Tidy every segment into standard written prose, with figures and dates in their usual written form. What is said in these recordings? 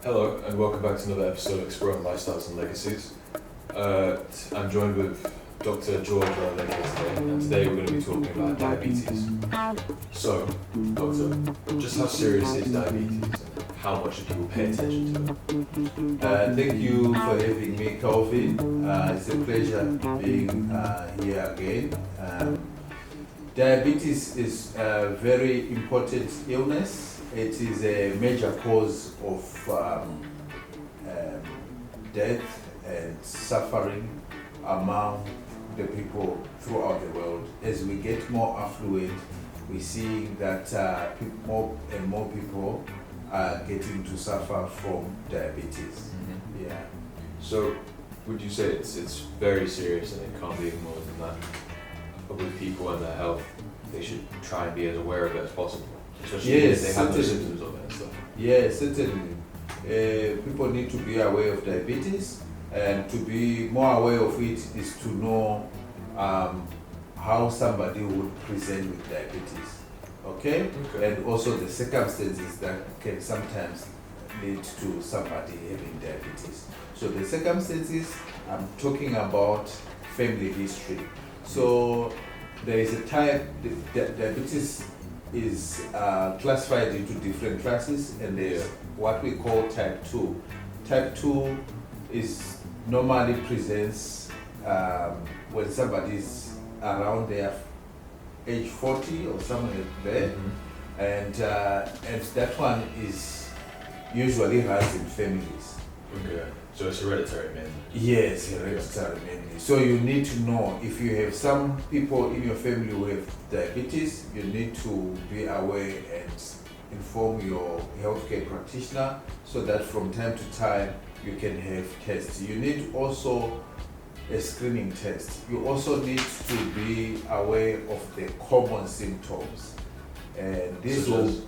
Hello, and welcome back to another episode of Exploring Lifestyles and Legacies. I'm joined with Dr. George Rodriguez today, and today we're going to be talking about diabetes. So, Doctor, just how serious is diabetes and how much do people pay attention to it? Thank you for having me, Calvin. It's a pleasure being here again. Diabetes is a very important illness. It is a major cause of death and suffering among the people throughout the world. As we get more affluent, we see that more and more people are getting to suffer from diabetes. Mm-hmm. Yeah. So, would you say it's very serious and it can't be ignored, and that with people and their health, they should try and be as aware of it as possible? Especially Yes, if they have no certainly. symptoms of it and stuff. Yes, certainly. People need to be aware of diabetes, and to be more aware of it is to know how somebody would present with diabetes. Okay? And also the circumstances that can sometimes lead to somebody having diabetes. So the circumstances, I'm talking about family history. So there is a type, diabetes is classified into different classes, and there's what we call type 2. Type 2 is normally presents when somebody is around their age 40 or somewhere there, and that one is usually runs in families. Okay. So it's hereditary mainly. Yes, hereditary mainly. So you need to know if you have some people in your family who have diabetes, you need to be aware and inform your healthcare practitioner so that from time to time you can have tests. You need also a screening test. You also need to be aware of the common symptoms. And this Such will, as,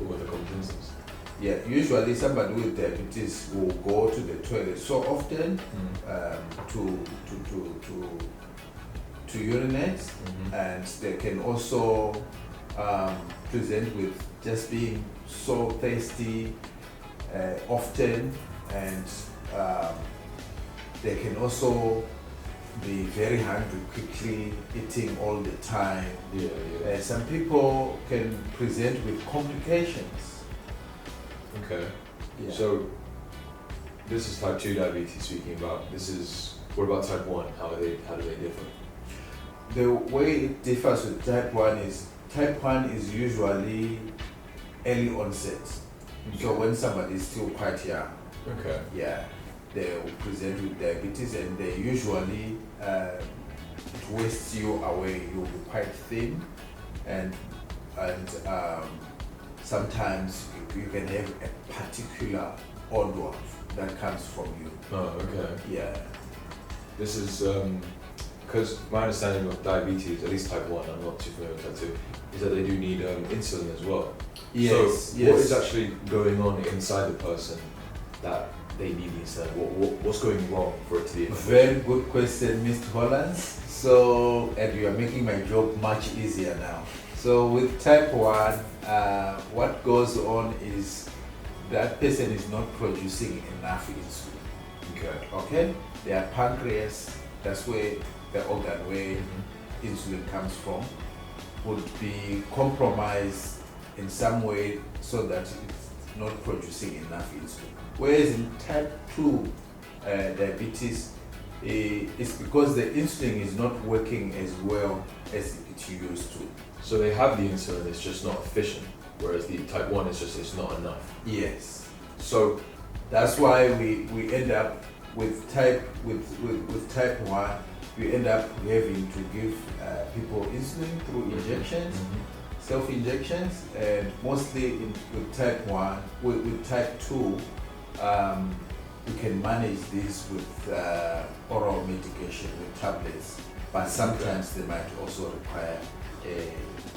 what are the common symptoms? yeah, usually somebody with diabetes will go to the toilet so often to urinate, and they can also present with just being so thirsty often, and they can also be very hungry quickly, eating all the time. Some people can present with complications. Okay. Yeah. So this is type 2 diabetes speaking about. What about type 1? How do they differ? The way it differs with type 1 is usually early onset. So when somebody is still quite young, Okay. yeah, they will present with diabetes, and they usually it wastes you away. You'll be quite thin, and sometimes you can have a particular odor that comes from you. Oh, okay. Yeah. This is because my understanding of diabetes, at least type 1, I'm not too familiar with type 2, is that they do need insulin as well. Yes. So what is actually going on inside the person that they need the insulin? What's going wrong for it to be inefficient? Very good question, Mr. Hollands. So, and you are making my job much easier now. So with type 1, what goes on is that person is not producing enough insulin. Okay? Their pancreas, that's where the organ where insulin comes from, would be compromised in some way so that it's not producing enough insulin. Whereas in type 2 diabetes, it's because the insulin is not working as well as it used to. So they have the insulin, it's just not efficient, whereas the type 1 is just, it's not enough. Yes. So that's why we end up with type 1, we end up having to give people insulin through injections, self-injections, and mostly with type 1, with type 2, we can manage this with oral medication, with tablets, but sometimes they might also require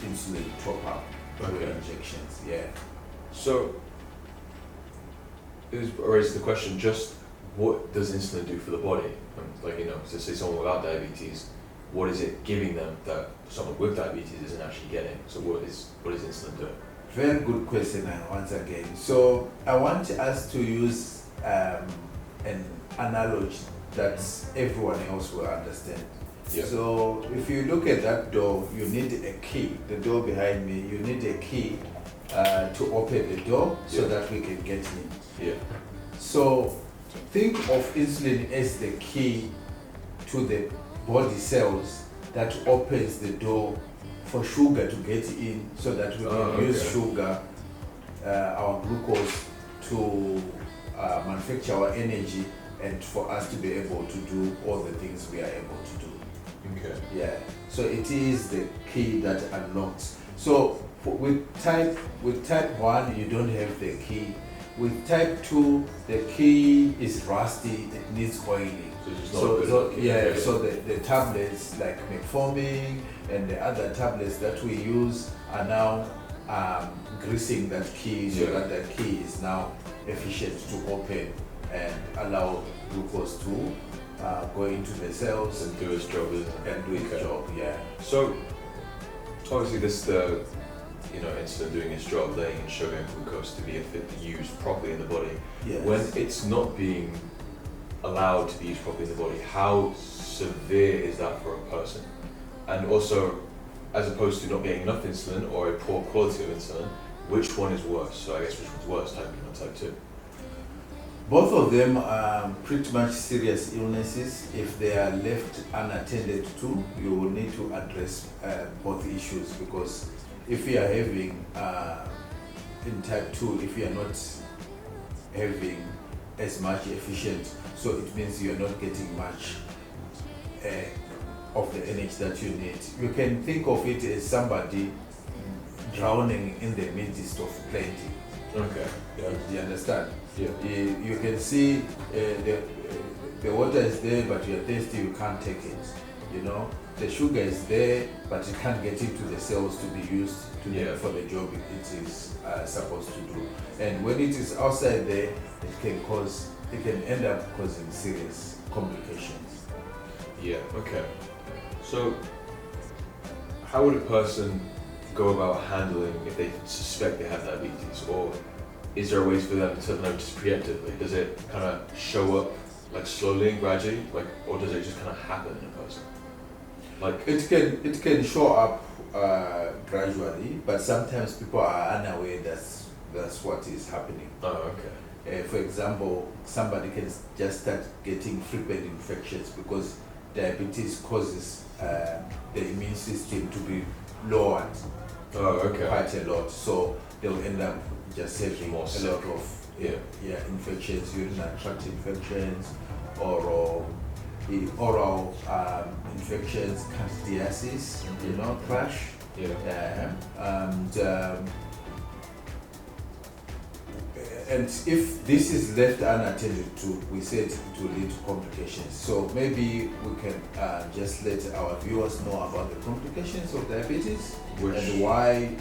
insulin top-up through injections. Yeah. So, is the question just what does insulin do for the body? Like, to say someone without diabetes, what is it giving them that someone with diabetes isn't actually getting? So what is insulin doing? Very good question once again. So I want us to use an analogy that everyone else will understand. Yeah. So if you look at that door, you need a key. The door behind me, you need a key to open the door so that we can get in. Yeah. So think of insulin as the key to the body cells that opens the door for sugar to get in so that we can use sugar, our glucose, to manufacture our energy and for us to be able to do all the things we are able to do. Okay. Yeah. So it is the key that unlocks. So with type 1, you don't have the key. With type 2, the key is rusty, it needs oiling. So the tablets like metformin and the other tablets that we use are now greasing that key so that the key is now efficient to open and allow glucose to go into the cells and do its job, and do its job. Yeah. So obviously this insulin doing its job, letting in sugar and glucose to be used properly in the body. Yes. When it's not being allowed to be used properly in the body, how severe is that for a person? And also, as opposed to not getting enough insulin or a poor quality of insulin, which one is worse? So I guess which one's worse, type 1 and type 2? Both of them are pretty much serious illnesses. If they are left unattended to, you will need to address both issues, because if you are having in type 2, if you are not having as much efficient, so it means you are not getting much of the energy that you need. You can think of it as somebody drowning in the midst of plenty. Okay. Yeah. You understand? Yeah. You can see the water is there, but you're thirsty, you can't take it. You know, the sugar is there, but it can't get into the cells to be used for the job it is supposed to do. And when it is outside there, it can end up causing serious complications. Yeah. Okay. So, how would a person go about handling if they suspect they have diabetes, or is there ways for them to notice preemptively? Does it kind of show up like slowly and gradually, or does it just kind of happen in a person? Like it can show up gradually, but sometimes people are unaware that's what is happening. Oh, okay. For example, somebody can just start getting frequent infections because diabetes causes the immune system to be lowered quite a lot. So they'll end up just having a lot of infections, urinary tract infections, oral infections, candidiasis, thrush. And if this is left unattended to, we said it will lead to complications. So maybe we can just let our viewers know about the complications of diabetes and why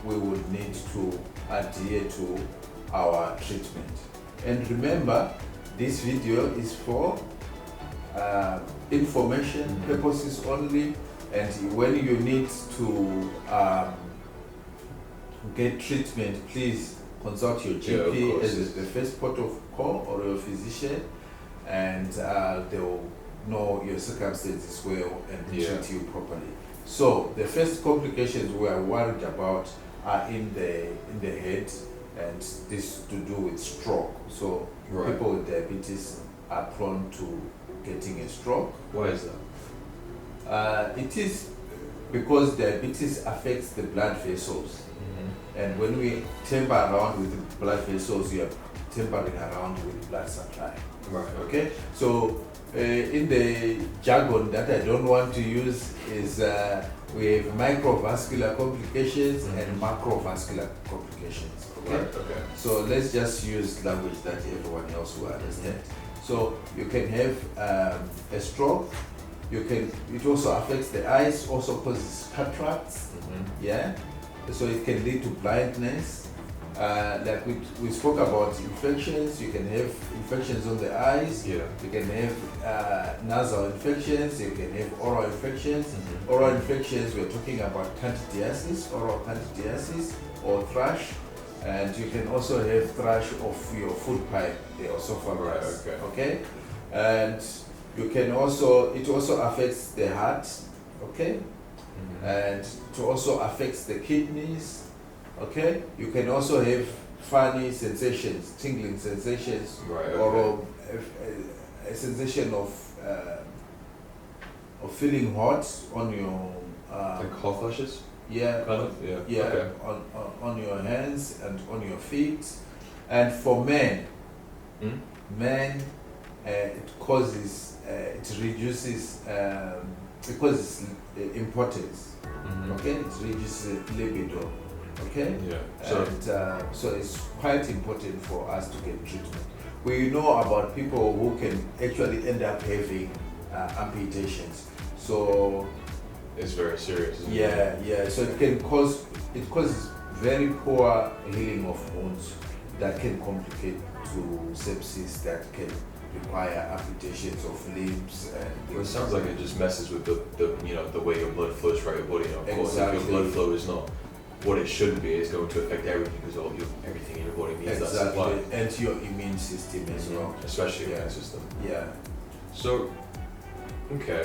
we would need to adhere to our treatment. And remember, this video is for information purposes only, and when you need to get treatment, please consult your GP as the first port of call, or your physician, and they will know your circumstances well and treat you properly. So the first complications we are worried about are in the head, and this to do with stroke. So people with diabetes are prone to getting a stroke. Why is that? It is because diabetes affects the blood vessels. And when we tamper around with the blood vessels, you are tampering around with blood supply. Right. Okay? So in the jargon that I don't want to use is we have microvascular complications and macrovascular complications. Okay? Right. Okay. So let's just use language that everyone else will understand. So you can have a stroke. It also affects the eyes, also causes cataracts. So it can lead to blindness. Like we spoke about infections, you can have infections on the eyes, you can have nasal infections, you can have oral infections. Oral infections, we're talking about candidiasis, oral candidiasis, or thrush, and you can also have thrush of your food pipe, the esophagus. Right, Okay, and you can also, it also affects the heart. Okay, and it also affects the kidneys. Okay, you can also have funny sensations, tingling sensations, Right, or a sensation of feeling hot on your like hot flashes, yeah, kind of. Yeah. yeah, Okay. on your hands and on your feet. And for men, Mm? it causes, it reduces, it causes impotence. Okay, it reduces libido. Okay, Yeah. So and so it's quite important for us to get treatment. We know about people who can actually end up having amputations. So it's very serious. Isn't it? yeah. So it causes very poor healing of wounds that can complicate to sepsis that can require amputations of limbs and Well, it sounds like it just messes with the way your blood flows throughout your body. Of course, if Exactly. your blood flow is not what it should be, it's going to affect everything because everything in your body needs that supply. exactly, and your immune system as well. Especially your Yeah. immune system. Yeah. So, okay.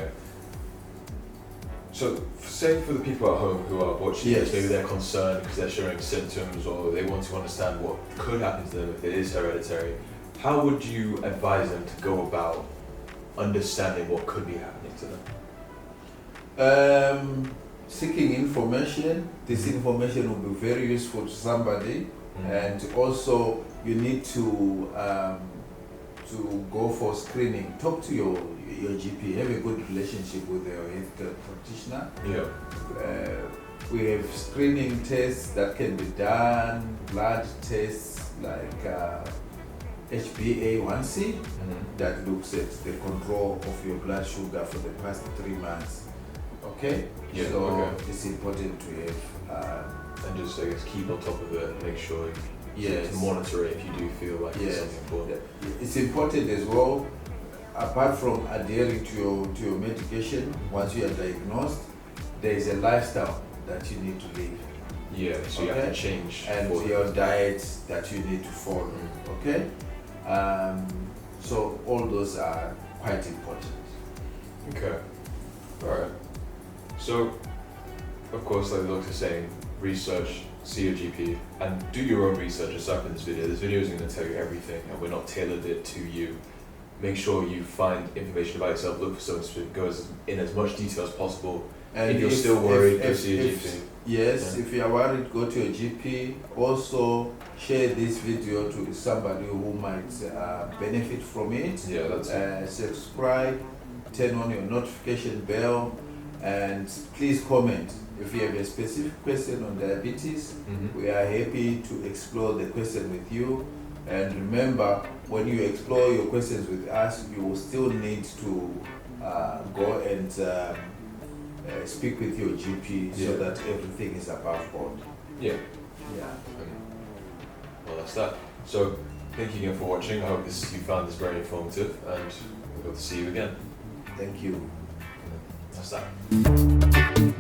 So, say for the people at home who are watching Yes. this, maybe they're concerned because they're showing symptoms or they want to understand what could happen to them if it is hereditary. How would you advise them to go about understanding what could be happening to them? Seeking information. This information will be very useful to somebody, and also you need to go for screening. Talk to your GP. Have a good relationship with your healthcare practitioner. Yeah. We have screening tests that can be done, blood tests like HbA1c that looks at the control of your blood sugar for the past 3 months. Okay? Yeah, So okay. it's important to have And just, I guess, keep on top of it and make sure yes. to monitor it if you do feel like it's Yes. something important. It's important as well, apart from adhering to your medication, once you are diagnosed, there is a lifestyle that you need to live. Yeah, so you have to change. And for your diet that you need to follow. Okay? So all those are quite important. Okay. Alright. So, of course, like the doctor's saying, research, see your GP, and do your own research aside from this video. This video isn't going to tell you everything, and we're not tailored it to you. Make sure you find information about yourself, look for someone specific, go in as much detail as possible. And if you're still worried, go if- see your if- GP. Yes, Yeah. if you are worried, go to your GP. Also, share this video to somebody who might benefit from it. Yeah, that's it. Subscribe, turn on your notification bell, and please comment. If you have a specific question on diabetes, we are happy to explore the question with you. And remember, when you explore your questions with us, you will still need to go and speak with your GP so Yeah. that everything is above board. Yeah. Yeah. Well, that's that. So, thank you again for watching. I hope you found this very informative, and we hope to see you again. Thank you. That's that.